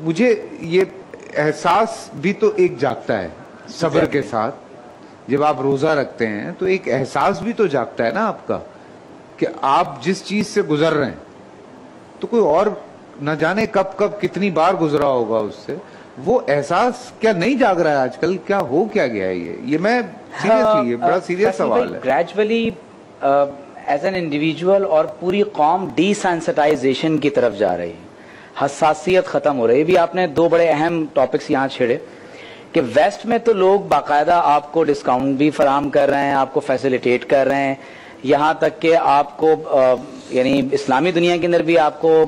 مجھے یہ احساس بھی تو ایک جاگتا ہے صبر کے ساتھ. جب آپ روزہ رکھتے ہیں تو ایک احساس بھی تو جاگتا ہے نا آپ کا کہ آپ جس چیز سے گزر رہے ہیں تو کوئی اور نہ جانے کب کب کتنی بار گزرا ہوگا اس سے. وہ احساس کیا نہیں جاگ رہا ہے آج کل؟ کیا ہو کیا گیا ہے یہ میں سیریسلی، یہ بڑا سیریس سوال ہے. گریجولی ایز این انڈیویجول اور پوری قوم ڈی سینسٹائزیشن کی طرف جا رہی ہے، حساسیت ختم ہو رہی ہے. بھی آپ نے دو بڑے اہم ٹاپکس یہاں چھیڑے کہ ویسٹ میں تو لوگ باقاعدہ آپ کو ڈسکاؤنٹ بھی فراہم کر رہے ہیں، آپ کو فیسیلیٹیٹ کر رہے ہیں، یہاں تک کہ آپ کو یعنی اسلامی دنیا کے اندر بھی آپ کو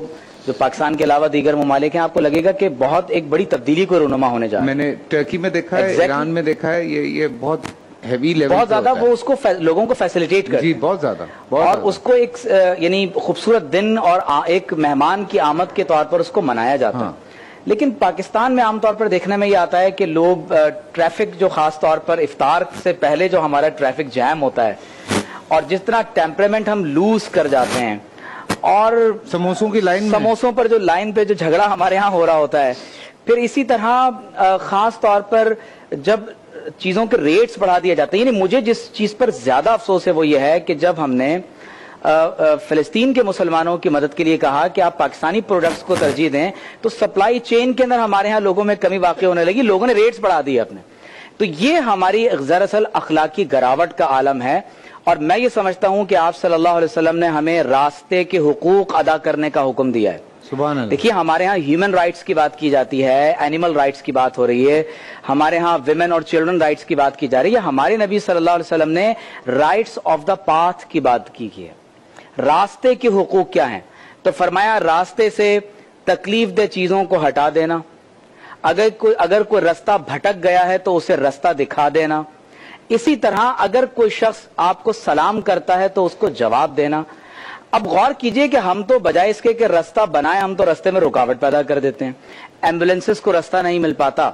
جو پاکستان کے علاوہ دیگر ممالک ہیں آپ کو لگے گا کہ بہت ایک بڑی تبدیلی کو رونما ہونے جا رہا ہے. میں نے ٹرکی میں دیکھا ہے، ایران میں دیکا ہے، یہ بہت ہیوی لیول، بہت زیادہ وہ اس کو لوگوں کو فیسیلیٹیٹ کرتے ہیں. جی بہت زیادہ، اور اس کو ایک یعنی خوبصورت دن اور ایک مہمان کی آمد کے طور پر اس کو منایا جاتا ہے. لیکن پاکستان میں عام طور پر دیکھنے میں یہ آتا ہے کہ لوگ ٹریفک جو خاص طور پر افطار سے پہلے جو ہمارا ٹریفک جیم ہوتا ہے اور جس طرح ٹیمپرامنٹ ہم لوز کر جاتے ہیں، اور سموسوں کی لائن، سموسوں پر جو لائن پہ جو جھگڑا ہمارے ہاں ہو رہا ہوتا ہے، پھر اسی طرح خاص طور پر جب چیزوں کے ریٹس بڑھا دیا جاتے ہیں. یعنی مجھے جس چیز پر زیادہ افسوس ہے وہ یہ ہے کہ جب ہم نے فلسطین کے مسلمانوں کی مدد کے لیے کہا کہ آپ پاکستانی پروڈکٹس کو ترجیح دیں تو سپلائی چین کے اندر ہمارے ہاں لوگوں میں کمی واقع ہونے لگی، لوگوں نے ریٹس بڑھا دیے اپنے. تو یہ ہماری دراصل اخلاقی گراوٹ کا عالم ہے. اور میں یہ سمجھتا ہوں کہ آپ صلی اللہ علیہ وسلم نے ہمیں راستے کے حقوق ادا کرنے کا حکم دیا ہے. سبحان اللہ. دیکھیے ہمارے ہاں ہیومن رائٹس کی بات کی جاتی ہے، اینیمل رائٹس کی بات ہو رہی ہے، ہمارے ہاں ویمن اور چلڈرن رائٹس کی بات کی جا رہی ہے. ہمارے نبی صلی اللہ علیہ وسلم نے رائٹس آف دا پاتھ کی بات کی ہے. راستے کے حقوق کیا ہیں؟ تو فرمایا راستے سے تکلیف دہ چیزوں کو ہٹا دینا، اگر کوئی رستہ بھٹک گیا ہے تو اسے رستہ دکھا دینا. اسی طرح اگر کوئی شخص آپ کو سلام کرتا ہے تو اس کو جواب دینا. اب غور کیجئے کہ ہم تو بجائے اس کے کہ رستہ بنائے، ہم تو رستے میں رکاوٹ پیدا کر دیتے ہیں. ایمبولینسز کو رستہ نہیں مل پاتا.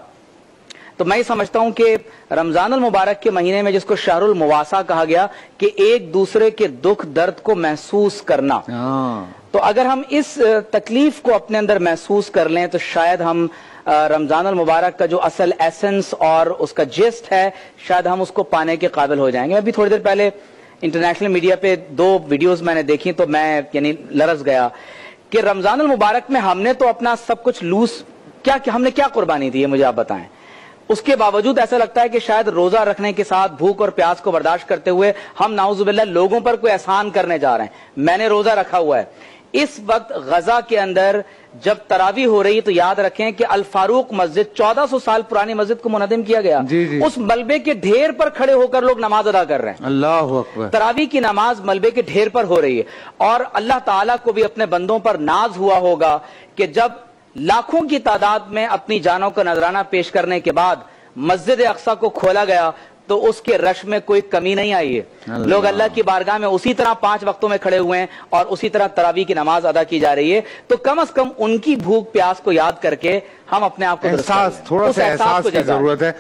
تو میں سمجھتا ہوں کہ رمضان المبارک کے مہینے میں جس کو شہر المواسا کہا گیا کہ ایک دوسرے کے دکھ درد کو محسوس کرنا، تو اگر ہم اس تکلیف کو اپنے اندر محسوس کر لیں تو شاید ہم رمضان المبارک کا جو اصل ایسنس اور اس کا جسٹ ہے شاید ہم اس کو پانے کے قابل ہو جائیں گے. ابھی تھوڑی دیر پہلے انٹرنیشنل میڈیا پہ 2 ویڈیوز میں نے دیکھی تو میں یعنی لرز گیا کہ رمضان المبارک میں ہم نے تو اپنا سب کچھ لوز ہم نے کیا قربانی دی ہے مجھے آپ بتائیں. اس کے باوجود ایسا لگتا ہے کہ شاید روزہ رکھنے کے ساتھ بھوک اور پیاس کو برداشت کرتے ہوئے ہم نعوذ باللہ لوگوں پر کوئی احسان کرنے جا رہے ہیں. میں نے روزہ رکھا ہوا ہے. اس وقت غزہ کے اندر جب تراویح ہو رہی تو یاد رکھیں کہ الفاروق مسجد 1400 سال پرانی مسجد کو منہدم کیا گیا. اس ملبے کے ڈھیر پر کھڑے ہو کر لوگ نماز ادا کر رہے ہیں. اللہ اکبر. تراویح کی نماز ملبے کے ڈھیر پر ہو رہی ہے. اور اللہ تعالیٰ کو بھی اپنے بندوں پر ناز ہوا ہوگا کہ جب لاکھوں کی تعداد میں اپنی جانوں کا نذرانہ پیش کرنے کے بعد مسجد اقصی کو کھولا گیا تو اس کے رش میں کوئی کمی نہیں آئی ہے. لوگ اللہ کی بارگاہ میں اسی طرح 5 وقتوں میں کھڑے ہوئے ہیں اور اسی طرح تراویح کی نماز ادا کی جا رہی ہے. تو کم از کم ان کی بھوک پیاس کو یاد کر کے ہم اپنے آپ کو تھوڑا سا احساس کی ضرورت ہے.